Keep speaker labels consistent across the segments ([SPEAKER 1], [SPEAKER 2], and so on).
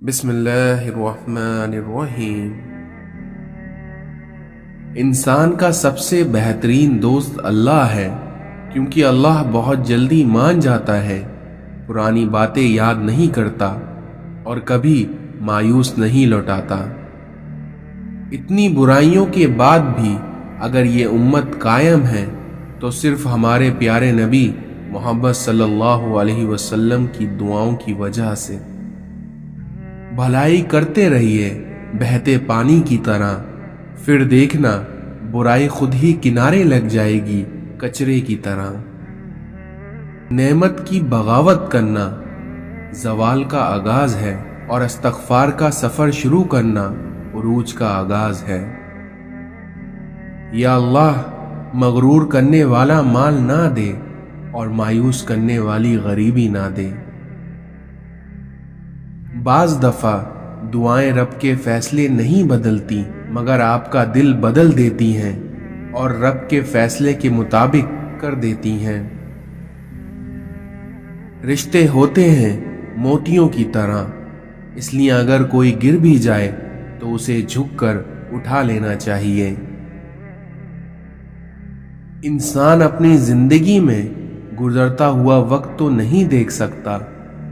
[SPEAKER 1] بسم اللہ الرحمن الرحیم۔ انسان کا سب سے بہترین دوست اللہ ہے، کیونکہ اللہ بہت جلدی مان جاتا ہے، پرانی باتیں یاد نہیں کرتا اور کبھی مایوس نہیں لوٹاتا۔ اتنی برائیوں کے بعد بھی اگر یہ امت قائم ہے تو صرف ہمارے پیارے نبی محمد صلی اللہ علیہ وسلم کی دعاؤں کی وجہ سے۔ بھلائی کرتے رہیے بہتے پانی کی طرح، پھر دیکھنا برائی خود ہی کنارے لگ جائے گی کچرے کی طرح۔ نعمت کی بغاوت کرنا زوال کا آغاز ہے اور استغفار کا سفر شروع کرنا عروج کا آغاز ہے۔ یا اللہ، مغرور کرنے والا مال نہ دے اور مایوس کرنے والی غریبی نہ دے۔ بعض دفعہ دعائیں رب کے فیصلے نہیں بدلتی، مگر آپ کا دل بدل دیتی ہیں اور رب کے فیصلے کے مطابق کر دیتی ہیں۔ رشتے ہوتے ہیں موتیوں کی طرح، اس لیے اگر کوئی گر بھی جائے تو اسے جھک کر اٹھا لینا چاہیے۔ انسان اپنی زندگی میں گزرتا ہوا وقت تو نہیں دیکھ سکتا،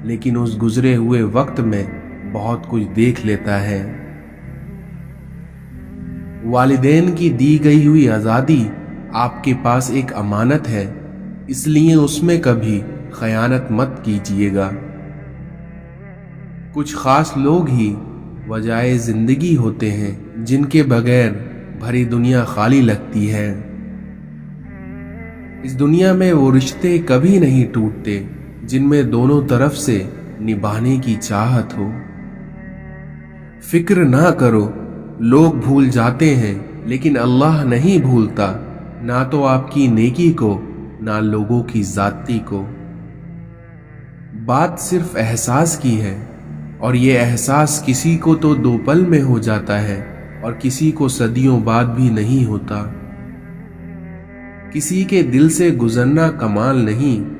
[SPEAKER 1] لیکن اس گزرے ہوئے وقت میں بہت کچھ دیکھ لیتا ہے۔ والدین کی دی گئی ہوئی آزادی آپ کے پاس ایک امانت ہے، اس لیے اس میں کبھی خیانت مت کیجیے گا۔ کچھ خاص لوگ ہی وجائے زندگی ہوتے ہیں جن کے بغیر بھری دنیا خالی لگتی ہے۔ اس دنیا میں وہ رشتے کبھی نہیں ٹوٹتے جن میں دونوں طرف سے نبھانے کی چاہت ہو۔ فکر نہ کرو، لوگ بھول جاتے ہیں لیکن اللہ نہیں بھولتا، نہ تو آپ کی نیکی کو نہ لوگوں کی ذاتی کو۔ بات صرف احساس کی ہے، اور یہ احساس کسی کو تو 2 پل میں ہو جاتا ہے اور کسی کو صدیوں بعد بھی نہیں ہوتا۔ کسی کے دل سے گزرنا کمال نہیں،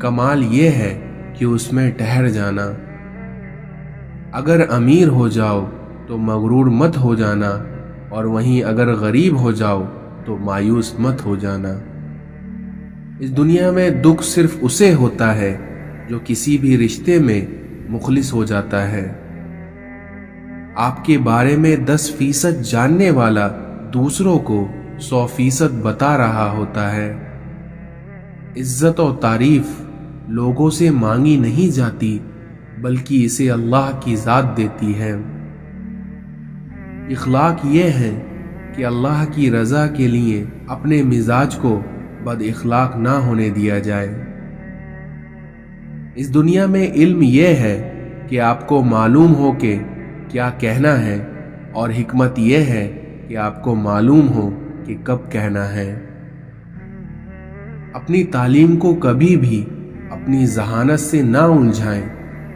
[SPEAKER 1] کمال یہ ہے کہ اس میں ٹھہر جانا۔ اگر امیر ہو جاؤ تو مغرور مت ہو جانا، اور وہیں اگر غریب ہو جاؤ تو مایوس مت ہو جانا۔ اس دنیا میں دکھ صرف اسے ہوتا ہے جو کسی بھی رشتے میں مخلص ہو جاتا ہے۔ آپ کے بارے میں 10% جاننے والا دوسروں کو 100% بتا رہا ہوتا ہے۔ عزت و تعریف لوگوں سے مانگی نہیں جاتی، بلکہ اسے اللہ کی ذات دیتی ہے۔ اخلاق یہ ہے کہ اللہ کی رضا کے لیے اپنے مزاج کو بد اخلاق نہ ہونے دیا جائے۔ اس دنیا میں علم یہ ہے کہ آپ کو معلوم ہو کہ کیا کہنا ہے، اور حکمت یہ ہے کہ آپ کو معلوم ہو کہ کب کہنا ہے۔ اپنی تعلیم کو کبھی بھی اپنی ذہانت سے نہ الجھائیں،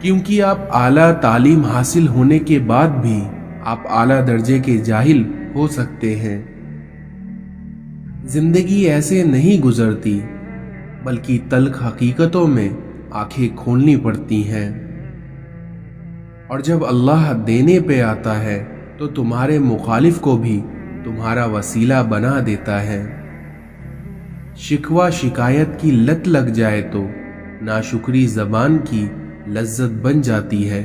[SPEAKER 1] کیونکہ آپ اعلیٰ تعلیم حاصل ہونے کے بعد بھی آپ اعلیٰ درجے کے جاہل ہو سکتے ہیں۔ زندگی ایسے نہیں گزرتی، بلکہ تلخ حقیقتوں میں آنکھیں کھولنی پڑتی ہیں، اور جب اللہ دینے پہ آتا ہے تو تمہارے مخالف کو بھی تمہارا وسیلہ بنا دیتا ہے۔ شکوہ شکایت کی لت لگ جائے تو ناشکری زبان کی لذت بن جاتی ہے،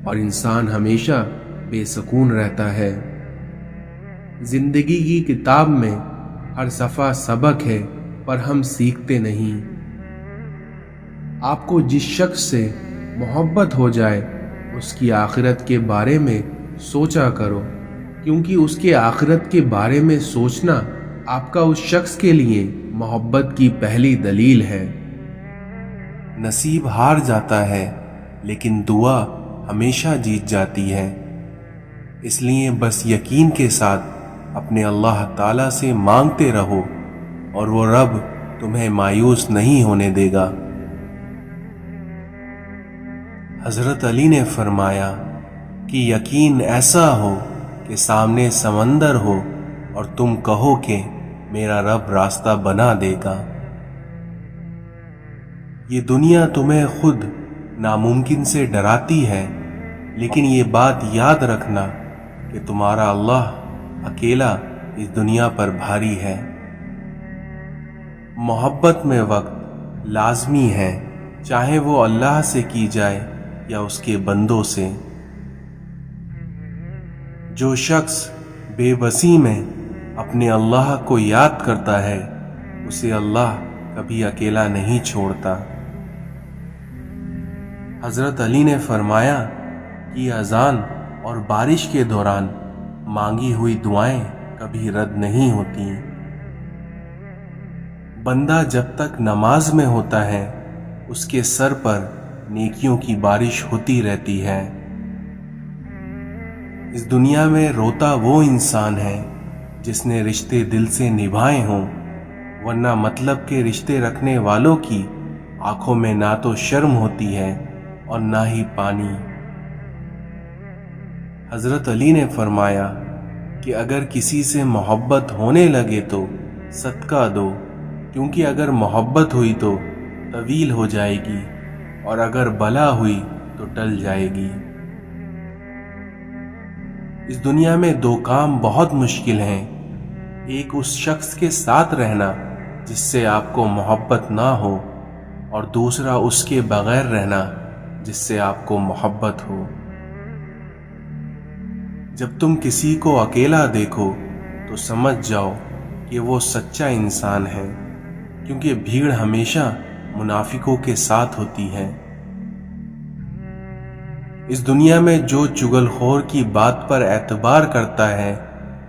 [SPEAKER 1] اور انسان ہمیشہ بے سکون رہتا ہے۔ زندگی کی کتاب میں ہر صفحہ سبق ہے، پر ہم سیکھتے نہیں۔ آپ کو جس شخص سے محبت ہو جائے اس کی آخرت کے بارے میں سوچا کرو، کیونکہ اس کے آخرت کے بارے میں سوچنا آپ کا اس شخص کے لیے محبت کی پہلی دلیل ہے۔ نصیب ہار جاتا ہے لیکن دعا ہمیشہ جیت جاتی ہے، اس لیے بس یقین کے ساتھ اپنے اللہ تعالیٰ سے مانگتے رہو، اور وہ رب تمہیں مایوس نہیں ہونے دے گا۔ حضرت علی نے فرمایا کہ یقین ایسا ہو کہ سامنے سمندر ہو اور تم کہو کہ میرا رب راستہ بنا دے گا۔ یہ دنیا تمہیں خود ناممکن سے ڈراتی ہے، لیکن یہ بات یاد رکھنا کہ تمہارا اللہ اکیلا اس دنیا پر بھاری ہے۔ محبت میں وقت لازمی ہے، چاہے وہ اللہ سے کی جائے یا اس کے بندوں سے۔ جو شخص بے بسی میں اپنے اللہ کو یاد کرتا ہے اسے اللہ کبھی اکیلا نہیں چھوڑتا۔ حضرت علی نے فرمایا کہ اذان اور بارش کے دوران مانگی ہوئی دعائیں کبھی رد نہیں ہوتی۔ بندہ جب تک نماز میں ہوتا ہے اس کے سر پر نیکیوں کی بارش ہوتی رہتی ہے۔ اس دنیا میں روتا وہ انسان ہے جس نے رشتے دل سے نبھائے ہوں، ورنہ مطلب کے رشتے رکھنے والوں کی آنکھوں میں نہ تو شرم ہوتی ہے اور نہ ہی پانی۔ حضرت علی نے فرمایا کہ اگر کسی سے محبت ہونے لگے تو صدقہ دو، کیونکہ اگر محبت ہوئی تو طویل ہو جائے گی اور اگر بلا ہوئی تو ٹل جائے گی۔ اس دنیا میں دو کام بہت مشکل ہیں، ایک اس شخص کے ساتھ رہنا جس سے آپ کو محبت نہ ہو، اور دوسرا اس کے بغیر رہنا جس سے آپ کو محبت ہو۔ جب تم کسی کو اکیلا دیکھو تو سمجھ جاؤ کہ وہ سچا انسان ہے، کیونکہ بھیڑ ہمیشہ منافقوں کے ساتھ ہوتی ہے۔ اس دنیا میں جو چغل خور کی بات پر اعتبار کرتا ہے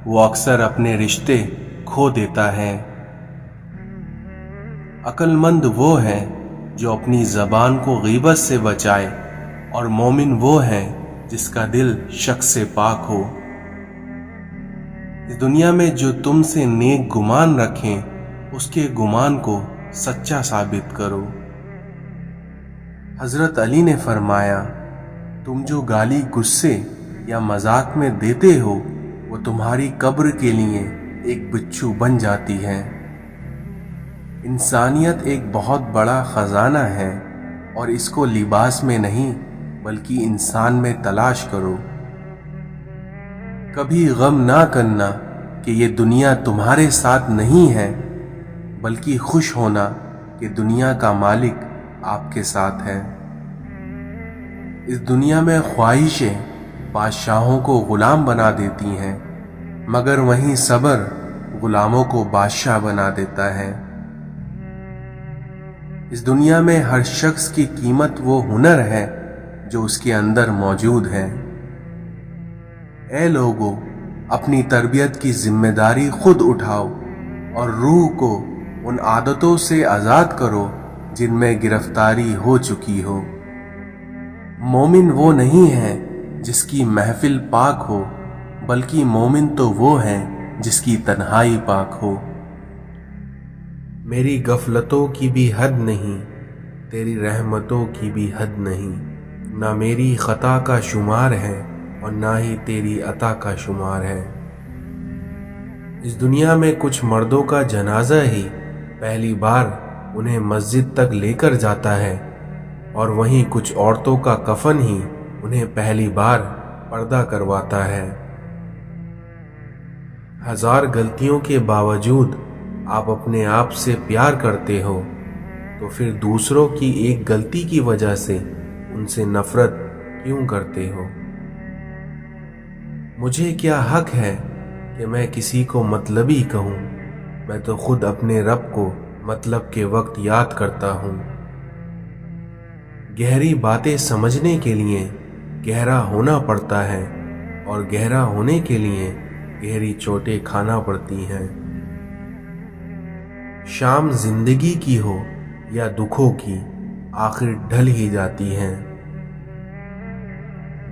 [SPEAKER 1] وہ اکثر اپنے رشتے کھو دیتا ہے۔ عقل مند وہ ہے جو اپنی زبان کو غیبت سے بچائے، اور مومن وہ ہے جس کا دل شک سے پاک ہو۔ اس دنیا میں جو تم سے نیک گمان رکھیں اس کے گمان کو سچا ثابت کرو۔ حضرت علی نے فرمایا، تم جو گالی غصے یا مذاق میں دیتے ہو وہ تمہاری قبر کے لیے ایک بچھو بن جاتی ہے۔ انسانیت ایک بہت بڑا خزانہ ہے، اور اس کو لباس میں نہیں بلکہ انسان میں تلاش کرو۔ کبھی غم نہ کرنا کہ یہ دنیا تمہارے ساتھ نہیں ہے، بلکہ خوش ہونا کہ دنیا کا مالک آپ کے ساتھ ہے۔ اس دنیا میں خواہشیں بادشاہوں کو غلام بنا دیتی ہیں، مگر وہیں صبر غلاموں کو بادشاہ بنا دیتا ہے۔ اس دنیا میں ہر شخص کی قیمت وہ ہنر ہے جو اس کے اندر موجود ہے۔ اے لوگو، اپنی تربیت کی ذمہ داری خود اٹھاؤ اور روح کو ان عادتوں سے آزاد کرو جن میں گرفتاری ہو چکی ہو۔ مومن وہ نہیں ہے جس کی محفل پاک ہو، بلکہ مومن تو وہ ہے جس کی تنہائی پاک ہو۔ میری غفلتوں کی بھی حد نہیں، تیری رحمتوں کی بھی حد نہیں، نہ میری خطا کا شمار ہے اور نہ ہی تیری عطا کا شمار ہے۔ اس دنیا میں کچھ مردوں کا جنازہ ہی پہلی بار انہیں مسجد تک لے کر جاتا ہے، اور وہیں کچھ عورتوں کا کفن ہی انہیں پہلی بار پردہ کرواتا ہے۔ ہزار غلطیوں کے باوجود آپ اپنے آپ سے پیار کرتے ہو، تو پھر دوسروں کی ایک غلطی کی وجہ سے ان سے نفرت کیوں کرتے ہو؟ مجھے کیا حق ہے کہ میں کسی کو مطلبی کہوں؟ میں تو خود اپنے رب کو مطلب کے وقت یاد کرتا ہوں۔ گہری باتیں سمجھنے کے لیے گہرا ہونا پڑتا ہے، اور گہرا ہونے کے لیے گہری چوٹیں کھانا پڑتی ہیں۔ شام زندگی کی ہو یا دکھوں کی، آخر ڈھل ہی جاتی ہیں۔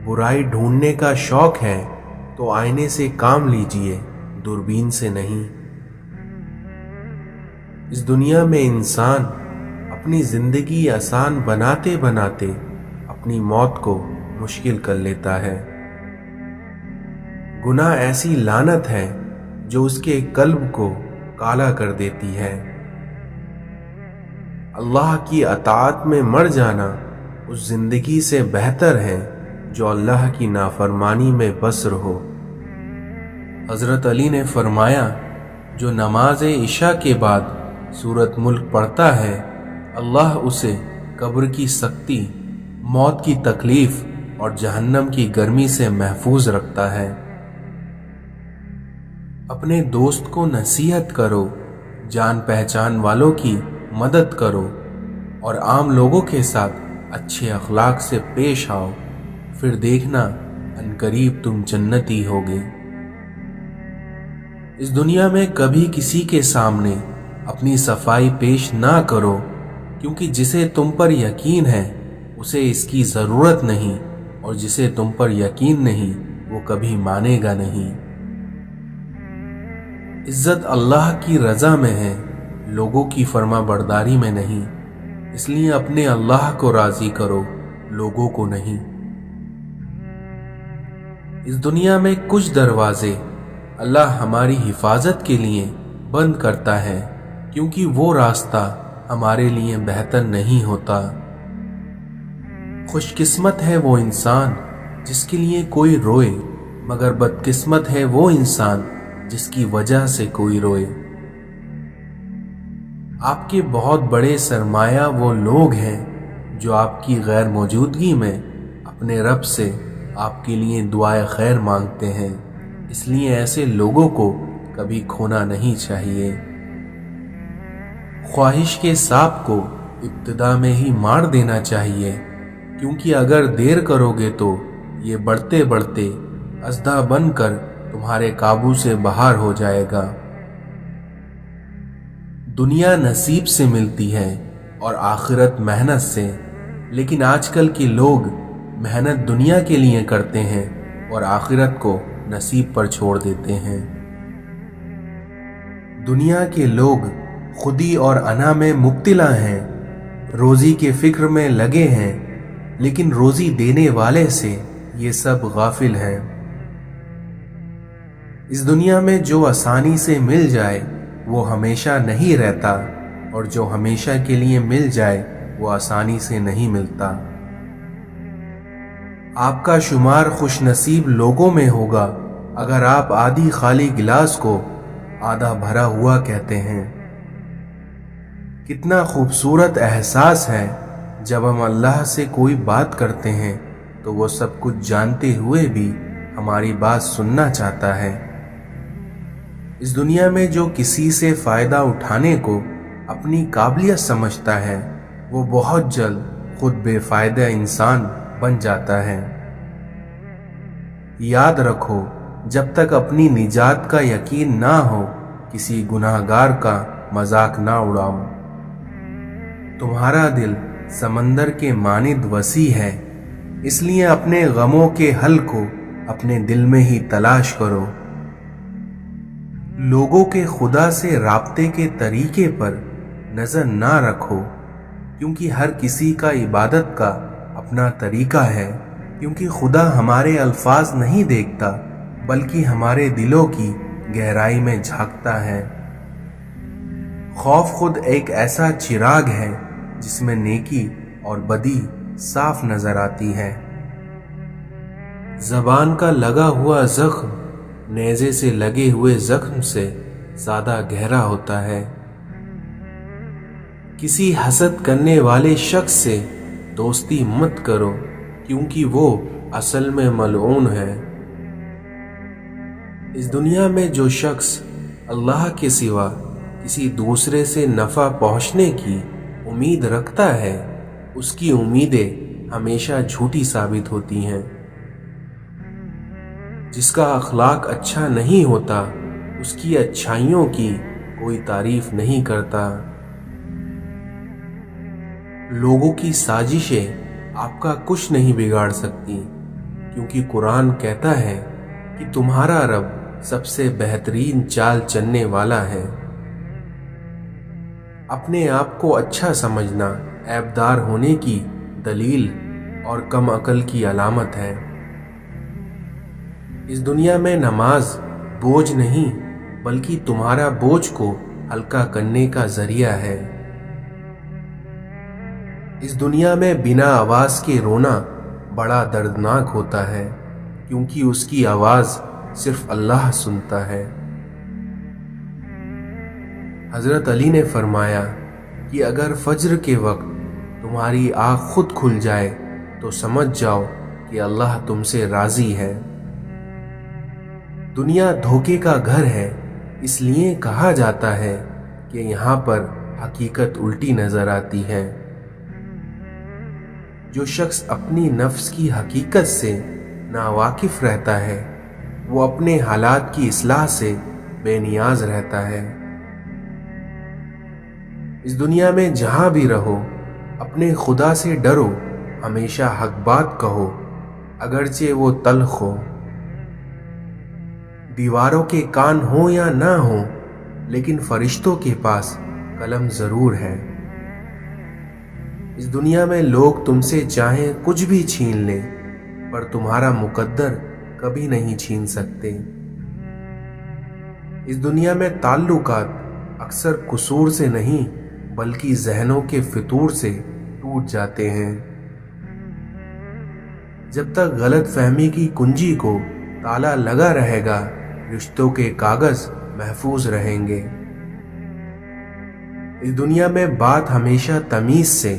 [SPEAKER 1] برائی ڈھونڈنے کا شوق ہے تو آئینے سے کام لیجئے، دوربین سے نہیں۔ اس دنیا میں انسان اپنی زندگی آسان بناتے بناتے اپنی موت کو مشکل کر لیتا ہے۔ گناہ ایسی لعنت ہے جو اس کے قلب کو کالا کر دیتی ہے۔ اللہ کی اطاعت میں مر جانا اس زندگی سے بہتر ہے جو اللہ کی نافرمانی میں بس رہو۔ حضرت علی نے فرمایا، جو نماز عشاء کے بعد سورۃ ملک پڑھتا ہے، اللہ اسے قبر کی سختی، موت کی تکلیف اور جہنم کی گرمی سے محفوظ رکھتا ہے۔ اپنے دوست کو نصیحت کرو، جان پہچان والوں کی مدد کرو اور عام لوگوں کے ساتھ اچھے اخلاق سے پیش آؤ، پھر دیکھنا عنقریب تم جنتی ہوگے۔ اس دنیا میں کبھی کسی کے سامنے اپنی صفائی پیش نہ کرو، کیونکہ جسے تم پر یقین ہے اسے اس کی ضرورت نہیں، اور جسے تم پر یقین نہیں وہ کبھی مانے گا نہیں۔ عزت اللہ کی رضا میں ہے، لوگوں کی فرما برداری میں نہیں، اس لیے اپنے اللہ کو راضی کرو، لوگوں کو نہیں۔ اس دنیا میں کچھ دروازے اللہ ہماری حفاظت کے لیے بند کرتا ہے، کیونکہ وہ راستہ ہمارے لیے بہتر نہیں ہوتا۔ خوش قسمت ہے وہ انسان جس کے لیے کوئی روئے، مگر بدقسمت ہے وہ انسان جس کی وجہ سے کوئی روئے۔ آپ کے بہت بڑے سرمایہ وہ لوگ ہیں جو آپ کی غیر موجودگی میں اپنے رب سے آپ کے لیے دعائے خیر مانگتے ہیں، اس لیے ایسے لوگوں کو کبھی کھونا نہیں چاہیے۔ خواہش کے سانپ کو ابتدا میں ہی مار دینا چاہیے، کیونکہ اگر دیر کرو گے تو یہ بڑھتے بڑھتے اژدہا بن کر تمہارے قابو سے باہر ہو جائے گا۔ دنیا نصیب سے ملتی ہے اور آخرت محنت سے، لیکن آج کل کے لوگ محنت دنیا کے لیے کرتے ہیں اور آخرت کو نصیب پر چھوڑ دیتے ہیں۔ دنیا کے لوگ خودی اور انا میں مبتلا ہیں، روزی کے فکر میں لگے ہیں، لیکن روزی دینے والے سے یہ سب غافل ہیں۔ اس دنیا میں جو آسانی سے مل جائے وہ ہمیشہ نہیں رہتا، اور جو ہمیشہ کے لیے مل جائے وہ آسانی سے نہیں ملتا۔ آپ کا شمار خوش نصیب لوگوں میں ہوگا اگر آپ آدھی خالی گلاس کو آدھا بھرا ہوا کہتے ہیں۔ کتنا خوبصورت احساس ہے جب ہم اللہ سے کوئی بات کرتے ہیں تو وہ سب کچھ جانتے ہوئے بھی ہماری بات سننا چاہتا ہے۔ اس دنیا میں جو کسی سے فائدہ اٹھانے کو اپنی قابلیت سمجھتا ہے وہ بہت جلد خود بے فائدہ انسان بن جاتا ہے۔ یاد رکھو، جب تک اپنی نجات کا یقین نہ ہو کسی گناہگار کا مذاق نہ اڑاؤ۔ تمہارا دل سمندر کے مانند وسیع ہے، اس لیے اپنے غموں کے حل کو اپنے دل میں ہی تلاش کرو۔ لوگوں کے خدا سے رابطے کے طریقے پر نظر نہ رکھو، کیونکہ ہر کسی کا عبادت کا اپنا طریقہ ہے، کیونکہ خدا ہمارے الفاظ نہیں دیکھتا بلکہ ہمارے دلوں کی گہرائی میں جھانکتا ہے۔ خوف خود ایک ایسا چراغ ہے جس میں نیکی اور بدی صاف نظر آتی ہے۔ زبان کا لگا ہوا زخم نیزے سے لگے ہوئے زخم سے زیادہ گہرا ہوتا ہے۔ کسی حسد کرنے والے شخص سے دوستی مت کرو، کیونکہ وہ اصل میں ملعون ہے۔ اس دنیا میں جو شخص اللہ کے سوا کسی دوسرے سے نفع پہنچنے کی امید رکھتا ہے، اس کی امیدیں ہمیشہ جھوٹی ثابت ہوتی ہیں۔ جس کا اخلاق اچھا نہیں ہوتا اس کی اچھائیوں کی کوئی تعریف نہیں کرتا۔ لوگوں کی سازشیں آپ کا کچھ نہیں بگاڑ سکتی، کیونکہ قرآن کہتا ہے کہ تمہارا رب سب سے بہترین چال چلنے والا ہے۔ اپنے آپ کو اچھا سمجھنا عیبدار ہونے کی دلیل اور کم عقل کی علامت ہے۔ اس دنیا میں نماز بوجھ نہیں بلکہ تمہارا بوجھ کو ہلکا کرنے کا ذریعہ ہے۔ اس دنیا میں بنا آواز کے رونا بڑا دردناک ہوتا ہے، کیونکہ اس کی آواز صرف اللہ سنتا ہے۔ حضرت علی نے فرمایا کہ اگر فجر کے وقت تمہاری آنکھ خود کھل جائے تو سمجھ جاؤ کہ اللہ تم سے راضی ہے۔ دنیا دھوکے کا گھر ہے، اس لیے کہا جاتا ہے کہ یہاں پر حقیقت الٹی نظر آتی ہے۔ جو شخص اپنی نفس کی حقیقت سے ناواقف رہتا ہے وہ اپنے حالات کی اصلاح سے بے نیاز رہتا ہے۔ اس دنیا میں جہاں بھی رہو اپنے خدا سے ڈرو، ہمیشہ حق بات کہو اگرچہ وہ تلخ ہو۔ دیواروں کے کان ہوں یا نہ ہوں لیکن فرشتوں کے پاس قلم ضرور ہے۔ اس دنیا میں لوگ تم سے چاہیں کچھ بھی چھین لیں پر تمہارا مقدر کبھی نہیں چھین سکتے۔ اس دنیا میں تعلقات اکثر قصور سے نہیں بلکہ ذہنوں کے فطور سے ٹوٹ جاتے ہیں۔ جب تک غلط فہمی کی کنجی کو تالا لگا رہے گا رشتوں کے کاغذ محفوظ رہیں گے۔ اس دنیا میں بات ہمیشہ تمیز سے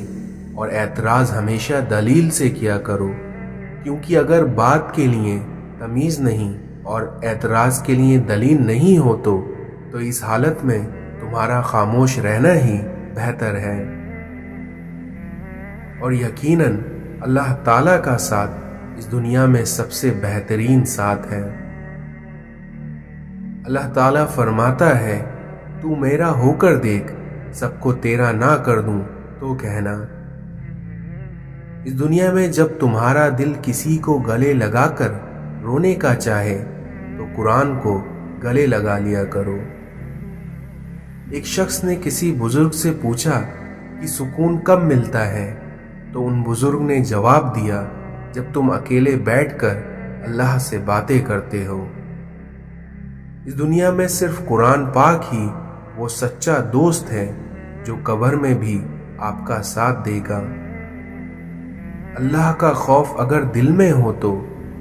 [SPEAKER 1] اور اعتراض ہمیشہ دلیل سے کیا کرو، کیونکہ اگر بات کے لیے تمیز نہیں اور اعتراض کے لیے دلیل نہیں ہو تو اس حالت میں تمہارا خاموش رہنا ہی بہتر ہے۔ اور یقیناً اللہ تعالیٰ کا ساتھ اس دنیا میں سب سے بہترین ساتھ ہے۔ اللہ تعالیٰ فرماتا ہے تو میرا ہو کر دیکھ، سب کو تیرا نہ کر دوں تو کہنا۔ اس دنیا میں جب تمہارا دل کسی کو گلے لگا کر رونے کا چاہے تو قرآن کو گلے لگا لیا کرو۔ ایک شخص نے کسی بزرگ سے پوچھا کہ سکون کب ملتا ہے تو ان بزرگ نے جواب دیا جب تم اکیلے بیٹھ کر اللہ سے باتیں کرتے ہو۔ اس دنیا میں صرف قرآن پاک ہی وہ سچا دوست ہے جو قبر میں بھی آپ کا ساتھ دے گا۔ اللہ کا خوف اگر دل میں ہو تو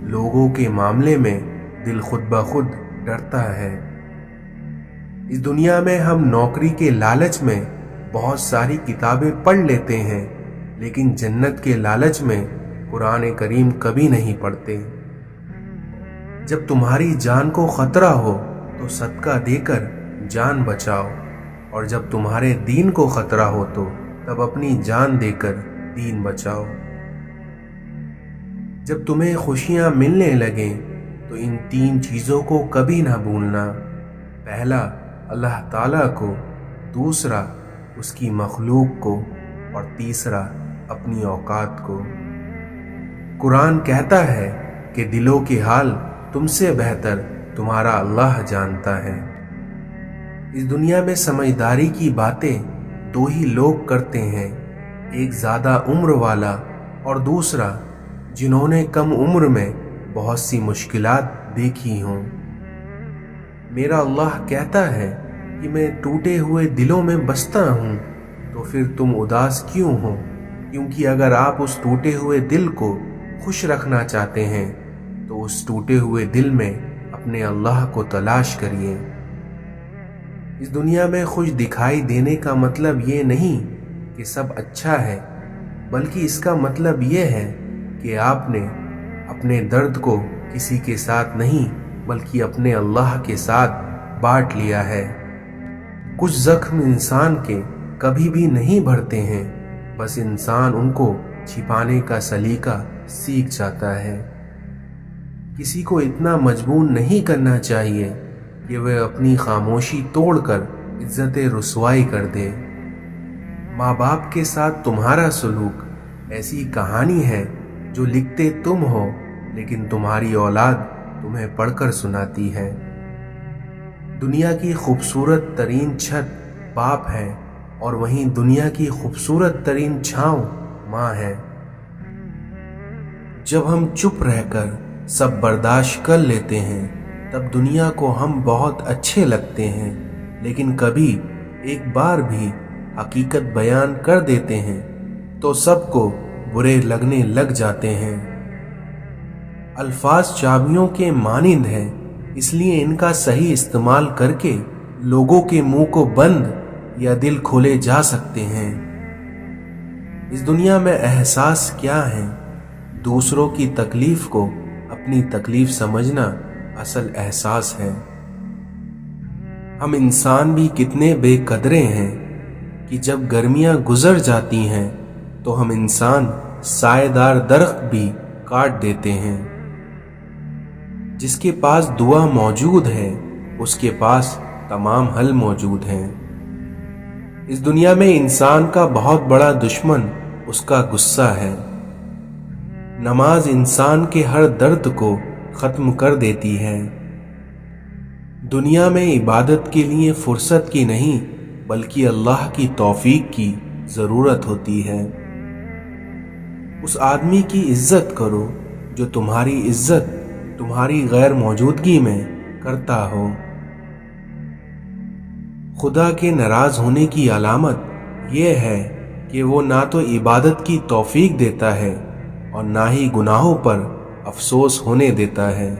[SPEAKER 1] لوگوں کے معاملے میں دل خود بخود ڈرتا ہے۔ اس دنیا میں ہم نوکری کے لالچ میں بہت ساری کتابیں پڑھ لیتے ہیں لیکن جنت کے لالچ میں قرآن کریم کبھی نہیں پڑھتے۔ جب تمہاری جان کو خطرہ ہو تو صدقہ دے کر جان بچاؤ، اور جب تمہارے دین کو خطرہ ہو تو تب اپنی جان دے کر دین بچاؤ۔ جب تمہیں خوشیاں ملنے لگیں تو ان 3 چیزوں کو کبھی نہ بھولنا۔ پہلا اللہ تعالیٰ کو، دوسرا اس کی مخلوق کو، اور تیسرا اپنی اوقات کو۔ قرآن کہتا ہے کہ دلوں کے حال تم سے بہتر تمہارا اللہ جانتا ہے۔ اس دنیا میں سمجھداری کی باتیں 2 ہی لوگ کرتے ہیں، ایک زیادہ عمر والا اور دوسرا جنہوں نے کم عمر میں بہت سی مشکلات دیکھی ہوں۔ میرا اللہ کہتا ہے کہ میں ٹوٹے ہوئے دلوں میں بستا ہوں، تو پھر تم اداس کیوں ہو؟ کیونکہ اگر آپ اس ٹوٹے ہوئے دل کو خوش رکھنا چاہتے ہیں تو اس ٹوٹے ہوئے دل میں اپنے اللہ کو تلاش کریے۔ اس دنیا میں خوش دکھائی دینے کا مطلب یہ نہیں کہ سب اچھا ہے، بلکہ اس کا مطلب یہ ہے کہ آپ نے اپنے درد کو کسی کے ساتھ نہیں بلکہ اپنے اللہ کے ساتھ بانٹ لیا ہے۔ کچھ زخم انسان کے کبھی بھی نہیں بھرتے ہیں، بس انسان ان کو چھپانے کا سلیقہ سیکھ جاتا ہے۔ کسی کو اتنا مجبور نہیں کرنا چاہیے کہ وہ اپنی خاموشی توڑ کر عزت رسوائی کر دے۔ ماں باپ کے ساتھ تمہارا سلوک ایسی کہانی ہے جو لکھتے تم ہو لیکن تمہاری اولاد تمہیں پڑھ کر سناتی ہے۔ دنیا کی خوبصورت ترین چھت باپ ہے اور وہیں دنیا کی خوبصورت ترین چھاؤں ماں ہے۔ جب ہم چپ رہ کر سب برداشت کر لیتے ہیں تب دنیا کو ہم بہت اچھے لگتے ہیں، لیکن کبھی ایک بار بھی حقیقت بیان کر دیتے ہیں تو سب کو برے لگنے لگ جاتے ہیں۔ الفاظ چابیوں کے مانند ہیں، اس لیے ان کا صحیح استعمال کر کے لوگوں کے منہ کو بند یا دل کھولے جا سکتے ہیں۔ اس دنیا میں احساس کیا ہے؟ دوسروں کی تکلیف کو اپنی تکلیف سمجھنا اصل احساس ہے۔ ہم انسان بھی کتنے بے قدرے ہیں کہ جب گرمیاں گزر جاتی ہیں تو ہم انسان سائے دار درخت بھی کاٹ دیتے ہیں۔ جس کے پاس دعا موجود ہے اس کے پاس تمام حل موجود ہیں۔ اس دنیا میں انسان کا بہت بڑا دشمن اس کا غصہ ہے۔ نماز انسان کے ہر درد کو ختم کر دیتی ہے۔ دنیا میں عبادت کے لیے فرصت کی نہیں بلکہ اللہ کی توفیق کی ضرورت ہوتی ہے۔ اس آدمی کی عزت کرو جو تمہاری عزت تمہاری غیر موجودگی میں کرتا ہو۔ خدا کے ناراض ہونے کی علامت یہ ہے کہ وہ نہ تو عبادت کی توفیق دیتا ہے اور نہ ہی گناہوں پر افسوس ہونے دیتا ہے۔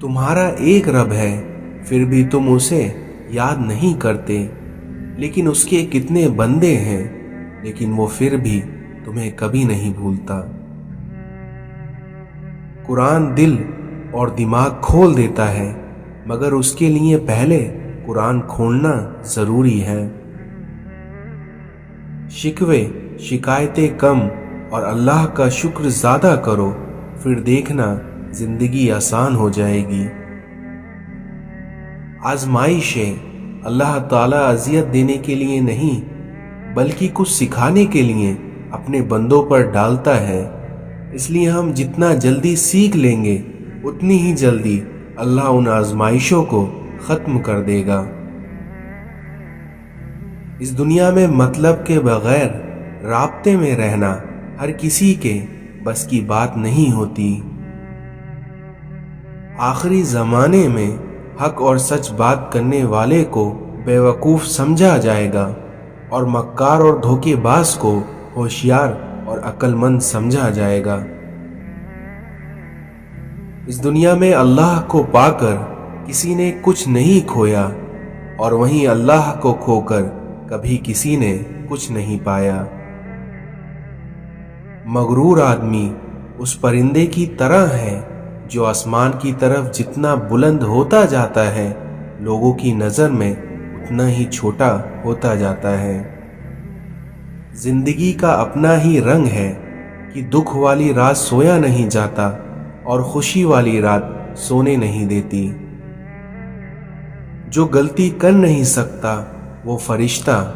[SPEAKER 1] تمہارا ایک رب ہے پھر بھی تم اسے یاد نہیں کرتے، لیکن اس کے کتنے بندے ہیں لیکن وہ پھر بھی تمہیں کبھی نہیں بھولتا۔ قرآن دل اور دماغ کھول دیتا ہے مگر اس کے لیے پہلے قرآن کھولنا ضروری ہے۔ شکوے شکایتیں کم اور اللہ کا شکر زیادہ کرو، پھر دیکھنا زندگی آسان ہو جائے گی۔ آزمائشیں اللہ تعالیٰ اذیت دینے کے لیے نہیں بلکہ کچھ سکھانے کے لیے اپنے بندوں پر ڈالتا ہے، اس لیے ہم جتنا جلدی سیکھ لیں گے اتنی ہی جلدی اللہ ان آزمائشوں کو ختم کر دے گا۔ اس دنیا میں مطلب کے بغیر رابطے میں رہنا ہر کسی کے بس کی بات نہیں ہوتی۔ آخری زمانے میں حق اور سچ بات کرنے والے کو بیوقوف سمجھا جائے گا اور مکار اور دھوکے باز کو ہوشیار اور عقل مند سمجھا جائے گا۔ اس دنیا میں اللہ کو پا کر کسی نے کچھ نہیں کھویا اور وہیں اللہ کو کھو کر کبھی کسی نے کچھ نہیں پایا۔ مغرور آدمی اس پرندے کی طرح ہے جو آسمان کی طرف جتنا بلند ہوتا جاتا ہے لوگوں کی نظر میں اتنا ہی چھوٹا ہوتا جاتا ہے۔ زندگی کا اپنا ہی رنگ ہے کہ دکھ والی رات سویا نہیں جاتا اور خوشی والی رات سونے نہیں دیتی۔ جو غلطی کر نہیں سکتا وہ فرشتہ،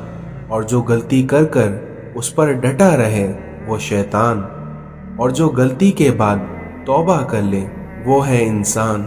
[SPEAKER 1] اور جو غلطی کر کر اس پر ڈٹا رہے وہ شیطان، اور جو غلطی کے بعد توبہ کر لے وہ ہے انسان۔